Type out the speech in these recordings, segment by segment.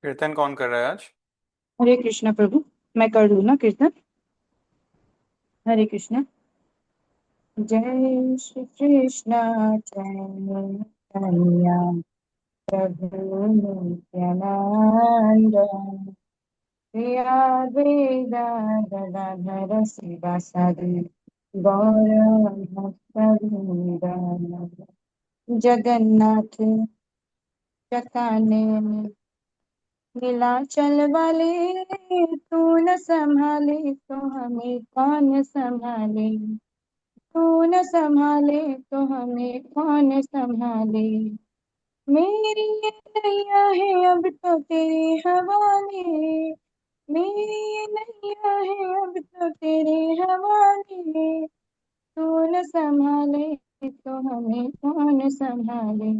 कीर्तन कौन कर रहा है आज? हरे कृष्णा प्रभु। मैं कर लूँ ना कीर्तन। हरे कृष्णा। जय श्री कृष्णा चैतन्य प्रभु नित्यानंद श्री अद्वैत गदाधर शिवासादि गौर भक्तवृंद जगन्नाथ चकाने नीलाचल वाले तू न संभाले तो हमें कौन संभाले। तू न संभाले तो हमें कौन संभाले। मेरी ये नैया है अब तो तेरे हवाले। मेरी ये नैया है अब तो तेरे हवाले। तू न संभाले तो हमें कौन संभाले।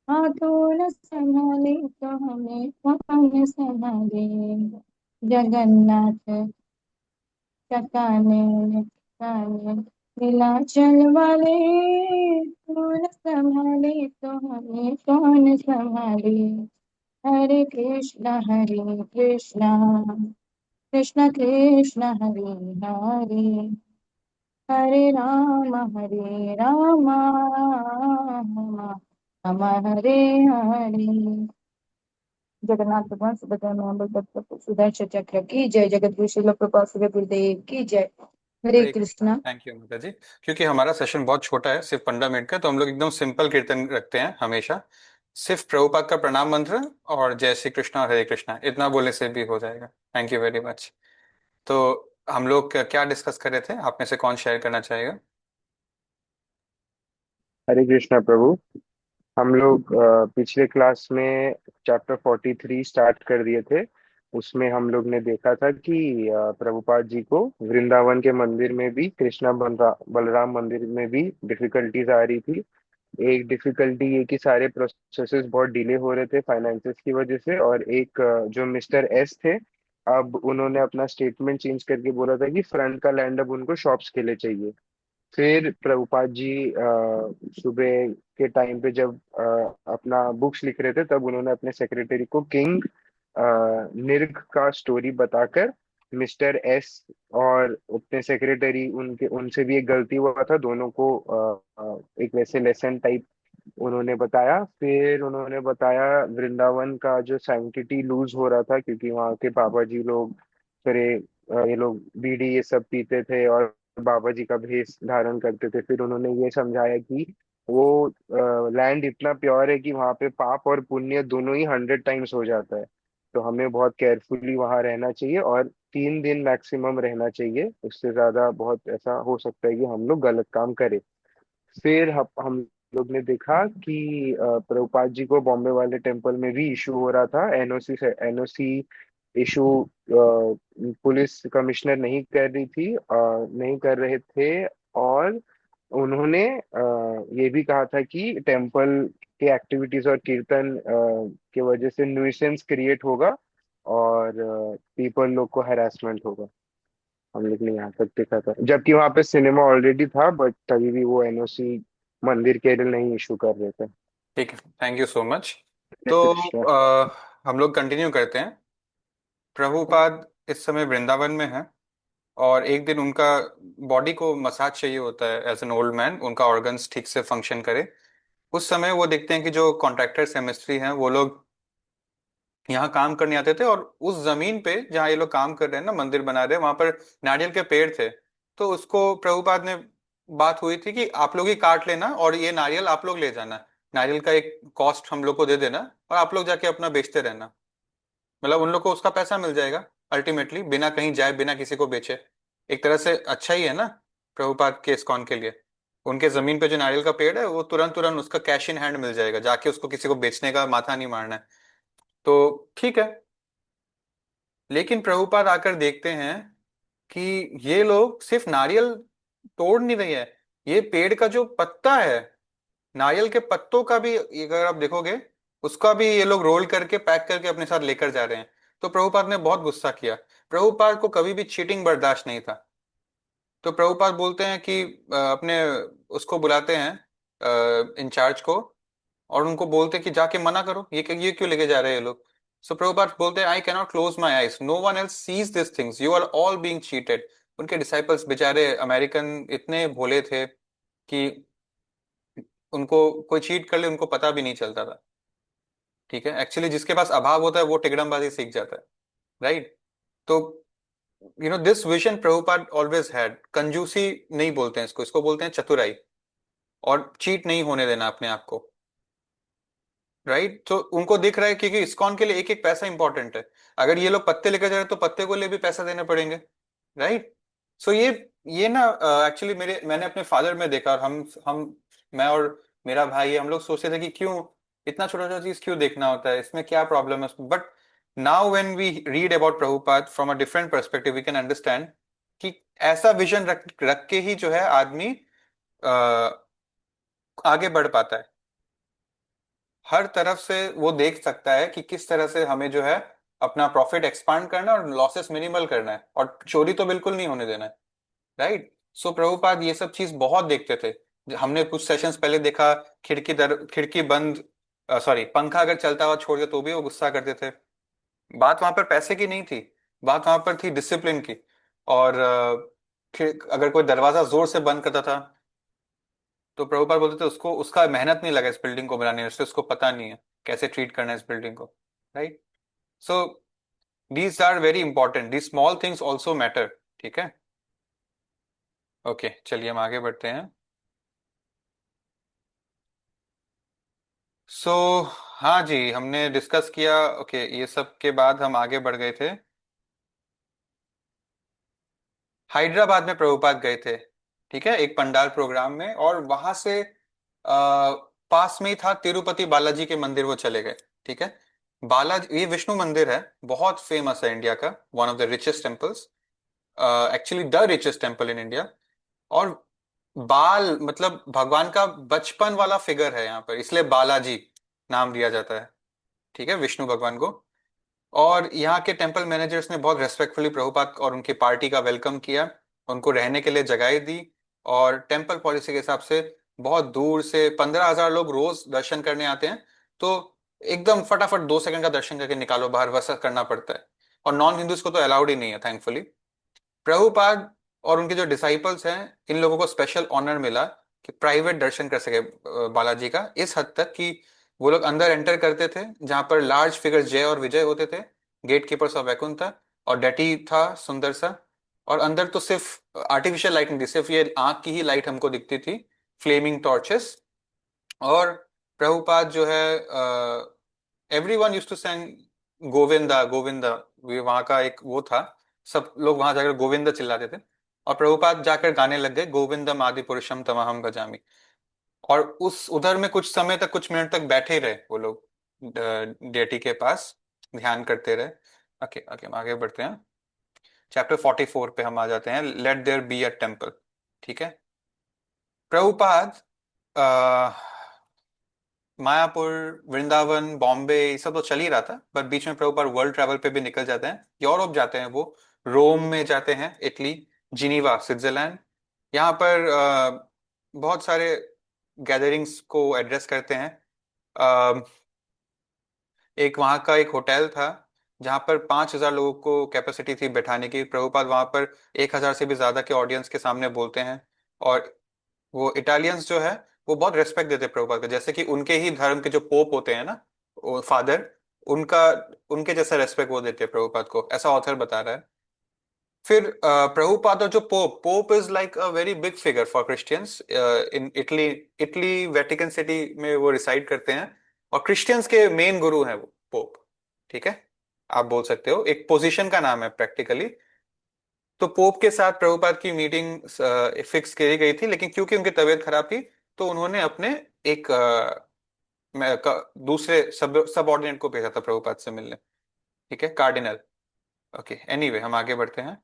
हाँ तू न संभाले तो हमें कौन संभाले। जगन्नाथ चकाने काने नीलाचल वाले तू न संभाले तो हमें कौन संभाले। हरे कृष्णा कृष्णा कृष्णा हरे हरे हरे राम राम हरे हरे। जगन्नाथ भगवान सुभद्रा महाबल भक्त सुदर्शन चक्र की जय। जगत गुरु श्रील प्रभुपाद श्री गुरुदेव की जय। हरे हरे कृष्णा। कृष्णा। थैंक यू माता जी। क्योंकि हमारा सेशन बहुत छोटा है, सिर्फ 15 मिनट का, तो हम लोग एकदम सिंपल कीर्तन रखते हैं हमेशा। सिर्फ प्रभुपाद का प्रणाम मंत्र और जय श्री कृष्णा और हरे कृष्णा इतना बोलने से भी हो जाएगा। Thank you very much. तो हम लोग क्या डिस्कस कर रहे थे? आप में से कौन शेयर करना चाहेगा? हरे कृष्णा प्रभु। हम लोग पिछले क्लास में चैप्टर 43 स्टार्ट कर दिए थे। उसमें हम लोग ने देखा था कि प्रभुपाद जी को वृंदावन के मंदिर में भी, कृष्णा बलराम मंदिर में भी डिफिकल्टीज आ रही थी। एक डिफिकल्टी ये कि सारे प्रोसेसेस बहुत डिले हो रहे थे फाइनेंसिस की वजह से। और एक जो मिस्टर एस थे, अब उन्होंने अपना स्टेटमेंट चेंज करके बोला था कि फ्रंट का लैंड अब उनको शॉप्स के लिए चाहिए। फिर प्रभुपाद जी सुबह के टाइम पे जब अपना बुक्स लिख रहे थे, तब उन्होंने अपने सेक्रेटरी को किंग निर्ग का स्टोरी बताकर मिस्टर एस और अपने सेक्रेटरी उनके उनसे भी एक गलती हुआ था, दोनों को एक वैसे लेसन टाइप उन्होंने बताया। फिर उन्होंने बताया वृंदावन का जो सैंक्टिटी लूज हो रहा था, क्योंकि वहाँ के बाबा जी लोग फिर ये लोग बीड़ी ये सब पीते थे और बाबा जी का भेष धारण करते थे। फिर उन्होंने ये समझाया कि वो लैंड इतना प्योर है कि वहाँ पे पाप और पुण्य दोनों ही 100 टाइम्स हो जाता है। तो हमें बहुत केयरफुली वहाँ रहना चाहिए और 3 दिन मैक्सिमम रहना चाहिए। उससे ज्यादा बहुत ऐसा हो सकता है कि हम लोग गलत काम करें। फिर हम लोग ने देखा कि प्रभुपाद जी को बॉम्बे वाले टेम्पल में भी इशू हो रहा था एनओसी से। एनओसी इशू पुलिस कमिश्नर नहीं कर रही थी, नहीं कर रहे थे। और उन्होंने ये भी कहा था कि टेम्पल के एक्टिविटीज और कीर्तन के वजह से न्यूइसेंस क्रिएट होगा और पीपल लोग को हैरेसमेंट होगा। हम लोग ने यहाँ तक देखा था, जबकि वहां पे सिनेमा ऑलरेडी था, बट तभी भी वो एनओसी मंदिर के लिए नहीं इशू कर रहे थे। ठीक है, थैंक यू सो मच। हरे तो कृष्णा। हम लोग कंटिन्यू करते हैं। प्रभुपाद इस समय वृंदावन में है, और एक दिन उनका बॉडी को मसाज चाहिए होता है। एज एन ओल्ड मैन उनका ऑर्गन्स ठीक से फंक्शन करे। उस समय वो देखते हैं कि जो कॉन्ट्रैक्टर्स हैं, मिस्त्री हैं, वो लोग यहाँ काम करने आते थे, और उस जमीन पे जहाँ ये लोग काम कर रहे हैं ना, मंदिर बना रहे हैं, वहां पर नारियल के पेड़ थे। तो उसको प्रभुपाद ने बात हुई थी कि आप लोग ही काट लेना और ये नारियल आप लोग ले जाना। नारियल का एक कॉस्ट हम लोग को दे देना, और आप लोग जाके अपना बेचते रहना। मतलब उन लोग को उसका पैसा मिल जाएगा अल्टीमेटली, बिना कहीं जाए, बिना किसी को बेचे। एक तरह से अच्छा ही है ना प्रभुपाद के इस्कॉन के लिए। उनके जमीन पे जो नारियल का पेड़ है, वो तुरंत तुरंत उसका कैश इन हैंड मिल जाएगा, जाके उसको किसी को बेचने का माथा नहीं मारना है। तो ठीक है। लेकिन प्रभुपाद आकर देखते हैं कि ये लोग सिर्फ नारियल तोड़ नहीं रही है, ये पेड़ का जो पत्ता है, नारियल के पत्तों का भी, अगर आप देखोगे, उसका भी ये लोग रोल करके पैक करके अपने साथ लेकर जा रहे हैं। तो प्रभुपाद ने बहुत गुस्सा किया। प्रभुपाद को कभी भी चीटिंग बर्दाश्त नहीं था। तो प्रभुपाद बोलते हैं कि अपने उसको बुलाते हैं इंचार्ज को, और उनको बोलते हैं कि जाके मना करो, ये क्यों लेके जा रहे हैं ये लोग। सो प्रभुपाद बोलते हैं I can not close my eyes, no one else sees this things, you are all being cheated. उनके डिसाइपल्स बेचारे अमेरिकन इतने भोले थे कि उनको कोई चीट कर ले उनको पता भी नहीं चलता था। ठीक है, एक्चुअली जिसके पास अभाव होता है वो टिकड़मबाजी सीख जाता है, राइट। तो this vision Prabhupada always had. कंजूसी नहीं बोलते हैं इसको, इसको बोलते हैं चतुराई, और चीट नहीं होने देना अपने आप को, राइट। तो उनको दिख रहा है क्योंकि इस्कॉन के लिए एक एक पैसा इंपॉर्टेंट है। अगर ये लोग पत्ते लेकर जा रहे हैं तो पत्ते को लिए भी पैसा देने पड़ेंगे, राइट। सो ये ना एक्चुअली मैंने अपने फादर में देखा, और हम मैं और मेरा भाई है, हम लोग सोचते थे कि क्यों इतना छोटा छोटा चीज क्यों देखना होता है, इसमें क्या प्रॉब्लम है। But now when we read about Prabhupada from a different perspective we can understand कि ऐसा विजन रख रख के ही जो है आदमी आगे बढ़ पाता है। हर तरफ से वो देख सकता है कि किस तरह से हमें जो है अपना प्रॉफिट एक्सपांड करना है और लॉसेस मिनिमल करना है, और चोरी तो बिल्कुल नहीं होने देना है, राइट। सो प्रभुपाद ये सब चीज बहुत देखते थे। हमने कुछ सेशंस पहले देखा, खिड़की बंद, सॉरी पंखा अगर चलता हुआ छोड़ दे तो भी वो गुस्सा करते थे। बात वहां पर पैसे की नहीं थी, बात वहां पर थी डिसिप्लिन की। और अगर कोई दरवाजा जोर से बंद करता था तो प्रभुपाद बोलते थे उसको उसका मेहनत नहीं लगा इस बिल्डिंग को बनाने में, इसलिए उसको पता नहीं है कैसे ट्रीट करना है इस बिल्डिंग को, right. So these are very important, these small things also matter. ठीक है, ओके चलिए हम आगे बढ़ते हैं। सो हाँ जी, हमने डिस्कस किया, ओके ये सब के बाद हम आगे बढ़ गए थे। हैदराबाद में प्रभुपाद गए थे, ठीक है, एक पंडाल प्रोग्राम में, और वहां से पास में ही था तिरुपति बालाजी के मंदिर, वो चले गए। ठीक है, बालाजी ये विष्णु मंदिर है, बहुत फेमस है इंडिया का, one of the richest temples, actually the richest temple in India. और बाल मतलब भगवान का बचपन वाला फिगर है यहाँ पर, इसलिए बालाजी नाम दिया जाता है, ठीक है, विष्णु भगवान को। और यहाँ के टेम्पल मैनेजर्स ने बहुत रेस्पेक्टफुली प्रभुपाद और उनकी पार्टी का वेलकम किया, उनको रहने के लिए जगह दी। और टेम्पल पॉलिसी के हिसाब से बहुत दूर से 15,000 लोग रोज दर्शन करने आते हैं, तो एकदम फटाफट 2 सेकंड का दर्शन करके निकालो बाहर, वैसा करना पड़ता है। और नॉन हिंदूज को तो अलाउड ही नहीं है थैंकफुली। प्रभुपाद और उनके जो डिसाइपल्स हैं, इन लोगों को स्पेशल ऑनर मिला कि प्राइवेट दर्शन कर सके बालाजी का, इस हद तक कि वो लोग अंदर एंटर करते थे जहां पर लार्ज फिगर जय और विजय होते थे, गेट कीपर्स ऑफ वैकुंठ, और डेटी था सुंदर सा। और अंदर तो सिर्फ आर्टिफिशियल लाइट नहीं थी, सिर्फ ये आंख की ही लाइट हमको दिखती थी, फ्लेमिंग टॉर्चेस। और प्रभुपाद जो है, everyone use to sang Govinda Govinda, वहां का एक वो था, सब लोग वहां जाकर गोविंदा चिल्लाते थे। और प्रभुपाद जाकर गाने लग गए गोविंदम आदि पुरुषम तमहम भजामि। और उस उधर में कुछ समय तक, कुछ मिनट तक बैठे ही रहे वो लोग डेटी के पास, ध्यान करते रहे। ओके ओके हम आगे बढ़ते हैं, चैप्टर 44 पे हम आ जाते हैं, let there be a temple. ठीक है, प्रभुपाद मायापुर, वृंदावन, बॉम्बे, ये सब तो चल ही रहा था, पर बीच में प्रभुपाद वर्ल्ड ट्रैवल पे भी निकल जाते हैं, यूरोप जाते हैं वो, रोम में जाते हैं, इटली, जिनीवा स्विट्जरलैंड। यहाँ पर बहुत सारे गैदरिंग्स को एड्रेस करते हैं। अ, एक वहाँ का एक होटल था जहाँ पर 5,000 लोगों को कैपेसिटी थी बैठाने की, प्रभुपाद वहाँ पर 1,000 से भी ज्यादा के ऑडियंस के सामने बोलते हैं। और वो इटालियंस जो है वो बहुत रेस्पेक्ट देते हैं प्रभुपाद का, जैसे कि उनके ही धर्म के जो पोप होते हैं ना, फादर, उनका उनके जैसा रेस्पेक्ट वो देते हैं प्रभुपाद को, ऐसा ऑथर बता रहा है। फिर प्रभुपाद और जो pope is like a very big figure for Christians in Italy. Italy Vatican city में वो रिसाइड करते हैं, और क्रिश्चियंस के मेन गुरु हैं वो पोप। ठीक है, आप बोल सकते हो एक पोजीशन का नाम है प्रैक्टिकली। तो पोप के साथ प्रभुपाद की मीटिंग फिक्स करी गई थी, लेकिन क्योंकि उनकी तबीयत खराब थी तो उन्होंने अपने एक दूसरे सब ऑर्डिनेट को भेजा था प्रभुपाद से मिलने। ठीक है, कार्डिनल। ओके एनीवे हम आगे बढ़ते हैं।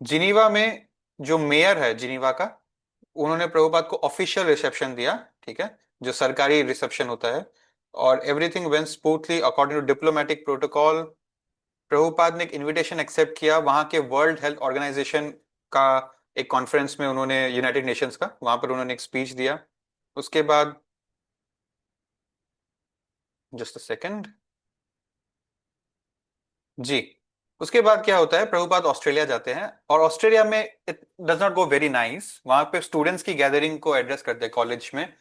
जिनीवा में जो मेयर है जिनीवा का, उन्होंने प्रभुपाद को ऑफिशियल रिसेप्शन दिया, ठीक है, जो सरकारी रिसेप्शन होता है। और everything went smoothly according to diplomatic protocol. Prabhupada ने एक इनविटेशन एक्सेप्ट किया वहां के वर्ल्ड हेल्थ ऑर्गेनाइजेशन का, एक कॉन्फ्रेंस में उन्होंने, यूनाइटेड नेशंस का, वहां पर उन्होंने एक स्पीच दिया। उसके बाद, जस्ट अ सेकंड, जी। उसके बाद क्या होता है, प्रभुपाद ऑस्ट्रेलिया जाते हैं, और ऑस्ट्रेलिया में it does not go very nice. वहां पे स्टूडेंट्स की गैदरिंग को एड्रेस करते हैं कॉलेज में,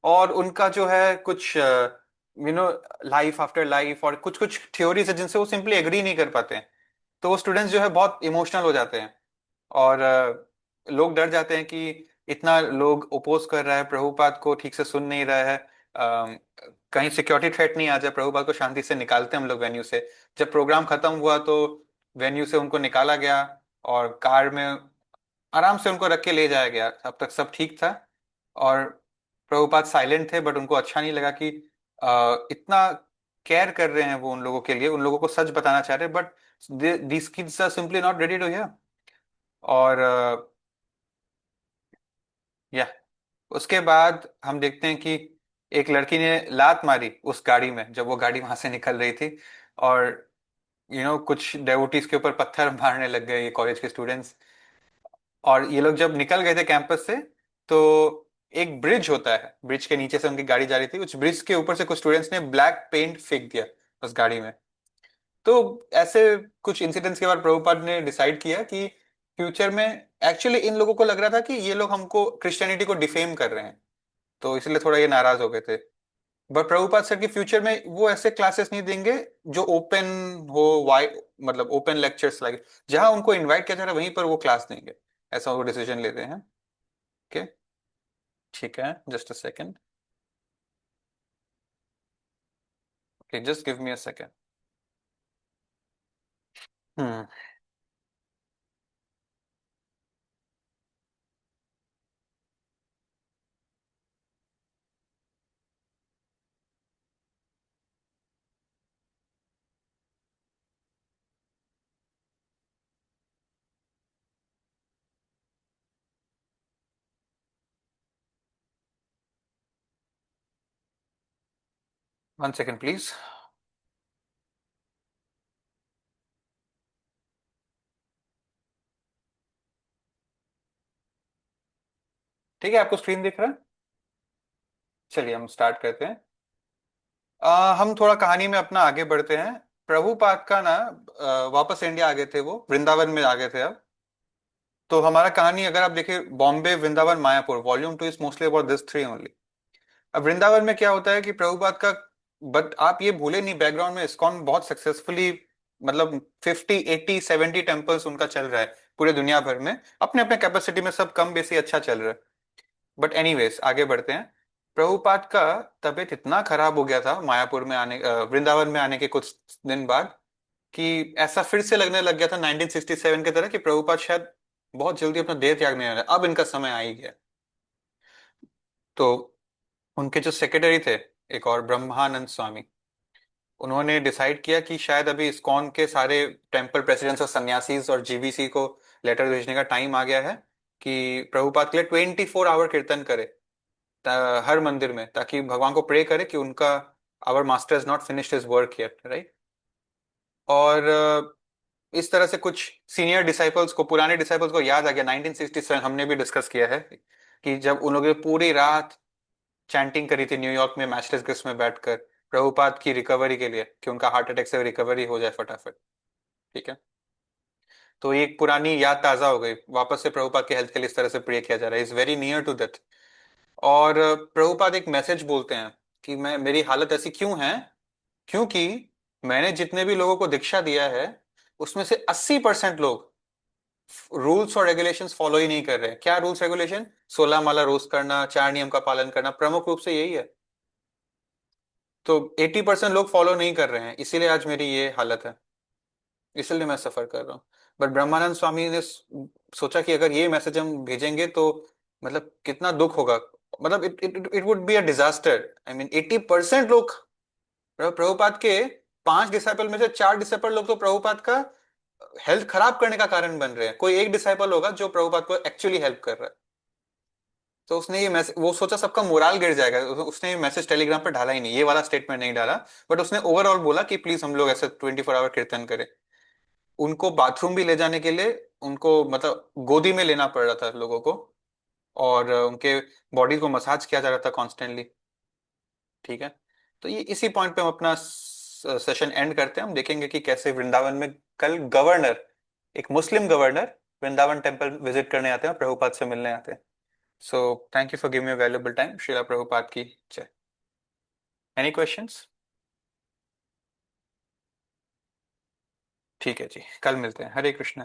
और उनका जो है कुछ लाइफ आफ्टर लाइफ और कुछ कुछ थ्योरीज है जिनसे वो सिंपली एग्री नहीं कर पाते हैं। तो वो स्टूडेंट्स जो है बहुत इमोशनल हो जाते हैं, और लोग डर जाते हैं कि इतना लोग ओपोज कर रहा है, प्रभुपाद को ठीक से सुन नहीं रहा है, कहीं सिक्योरिटी थ्रेट नहीं आ जाए, प्रभुपाद को शांति से निकालते हैं हम लोग वेन्यू से। जब प्रोग्राम खत्म हुआ तो वेन्यू से उनको निकाला गया, और कार में आराम से उनको रख के ले जाया गया, अब तक सब ठीक था। और प्रभुपाद साइलेंट थे, बट उनको अच्छा नहीं लगा कि इतना केयर कर रहे हैं वो उन लोगों के लिए, उन लोगों को सच बताना चाह रहे हैं, but these kids are simply not ready to hear. और या उसके बाद हम देखते हैं कि एक लड़की ने लात मारी उस गाड़ी में जब वो गाड़ी वहां से निकल रही थी, और कुछ डेवोटीज के ऊपर पत्थर मारने लग गए ये कॉलेज के स्टूडेंट्स। और ये लोग जब निकल गए थे कैंपस से, तो एक ब्रिज होता है, ब्रिज के नीचे से उनकी गाड़ी जा रही थी, उस ब्रिज के ऊपर से कुछ स्टूडेंट्स ने ब्लैक पेंट फेंक दिया उस गाड़ी में। तो ऐसे कुछ इंसिडेंट्स के बाद प्रभुपाद ने डिसाइड किया कि फ्यूचर में, एक्चुअली इन लोगों को लग रहा था कि ये लोग हमको क्रिश्चियनिटी को डिफेम कर रहे हैं, तो इसलिए थोड़ा ये नाराज हो गए थे। बट प्रभुपाद सर कि फ्यूचर में वो ऐसे क्लासेस नहीं देंगे जो ओपन हो, वाइड, मतलब ओपन लेक्चर्स लगे, जहां उनको इनवाइट किया जा रहा है वहीं पर वो क्लास देंगे, ऐसा वो डिसीजन लेते हैं। ओके, ठीक है, just a second. Okay, just give me a second. Hmm. 1 second please. ठीक है, आपको स्क्रीन दिख रहा है? चलिए हम स्टार्ट करते हैं। हम थोड़ा कहानी में अपना आगे बढ़ते हैं। प्रभुपाद का ना वापस इंडिया आ गए थे, वो वृंदावन में आ गए थे अब। तो हमारा कहानी अगर आप देखिए, Bombay, Vrindavan, Mayapur, volume 2 is mostly about this three only. अब वृंदावन में क्या होता है कि प्रभुपाद का, बट आप ये भूले नहीं, बैकग्राउंड में इस्कॉन बहुत सक्सेसफुली, मतलब 50 80 70 टेम्पल्स उनका चल रहा है पूरे दुनिया भर में, अपने अपने कैपेसिटी में सब कम बेसी अच्छा चल रहा है। बट एनीवेज आगे बढ़ते हैं। प्रभुपाद का तबीयत इतना खराब हो गया था मायापुर में वृंदावन में आने के कुछ दिन बाद, कि ऐसा फिर से लगने लग गया था 1967 की तरह, कि प्रभुपाद शायद बहुत जल्दी अपना देह त्यागने वाले हैं, अब इनका समय आ ही गया। तो उनके जो सेक्रेटरी थे, एक और ब्रह्मानंद स्वामी, उन्होंने डिसाइड किया कि शायद अभी इस्कॉन के सारे टेम्पल प्रेसिडेंट्स और सन्यासीज और जीबीसी को लेटर भेजने का टाइम आ गया है, कि प्रभुपाद के लिए 24 आवर कीर्तन करे हर मंदिर में, ताकि भगवान को प्रे करे कि उनका, our master is not finished his work yet, right. और इस तरह से कुछ सीनियर डिसाइपल्स को, पुराने डिसाइपल्स को याद आ गया 1967, हमने भी डिस्कस किया है, कि जब उन लोगों ने पूरी रात चैंटिंग करी थी न्यूयॉर्क में मैचलेस गिफ्ट में बैठकर प्रभुपाद की रिकवरी के लिए, कि उनका हार्ट अटैक से रिकवरी हो जाए फटाफट। ठीक है, तो ये एक पुरानी याद ताजा हो गई, वापस से प्रभुपाद के हेल्थ के लिए इस तरह से प्रे किया जा रहा है, is very near to death. और प्रभुपाद एक मैसेज बोलते हैं कि मैं, मेरी हालत ऐसी क्यों है, क्योंकि मैंने जितने भी लोगों को दीक्षा दिया है, उसमें से 80% लोग रूल्स और रेगुलेशंस फॉलो ही नहीं कर रहे हैं। क्या रूल्स रेगुलेशन? 16 माला रोज करना, 4 नियम का पालन करना, प्रमुख रूप से यही है। तो 80% लोग फॉलो नहीं कर रहे हैं, इसीलिए आज मेरी ये हालत है, इसलिए मैं सफर कर रहा हूँ। बट ब्रह्मानंद स्वामी ने सोचा कि अगर ये मैसेज हम भेजेंगे तो मतलब कितना दुख होगा, मतलब it it it would be a disaster. I mean 80% लोग, प्रभुपाद के 5 डिसाइपल में से 4 डिसाइपल लोग तो प्रभुपाद का हेल्थ खराब करने का कारण बन रहे हैं, कोई एक डिसाइपल होगा जो प्रभुपाद को एक्चुअली हेल्प कर रहा है। तो उसने ये मैसेज, वो सोचा सबका मोराल गिर जाएगा, उसने ये मैसेज टेलीग्राम पे डाला ही नहीं, ये वाला स्टेटमेंट नहीं डाला। बट उसने ओवरऑल बोला कि प्लीज हम लोग ऐसे 24 आवर कीर्तन करें। उनको बाथरूम भी ले जाने के लिए, उनको मतलब गोदी में लेना पड़ रहा था लोगों को, और उनके बॉडी को मसाज किया जा रहा था कॉन्स्टेंटली। ठीक है, तो ये इसी पॉइंट पे हम अपना सेशन एंड करते हैं। हम देखेंगे कि कैसे वृंदावन में कल गवर्नर, एक Muslim governor Vrindavan temple visit करने आते हैं और प्रभुपाद से मिलने आते हैं। So thank you for giving me valuable time. Srila Prabhupada की जय। Any questions? ठीक है जी, कल मिलते हैं। हरे कृष्ण।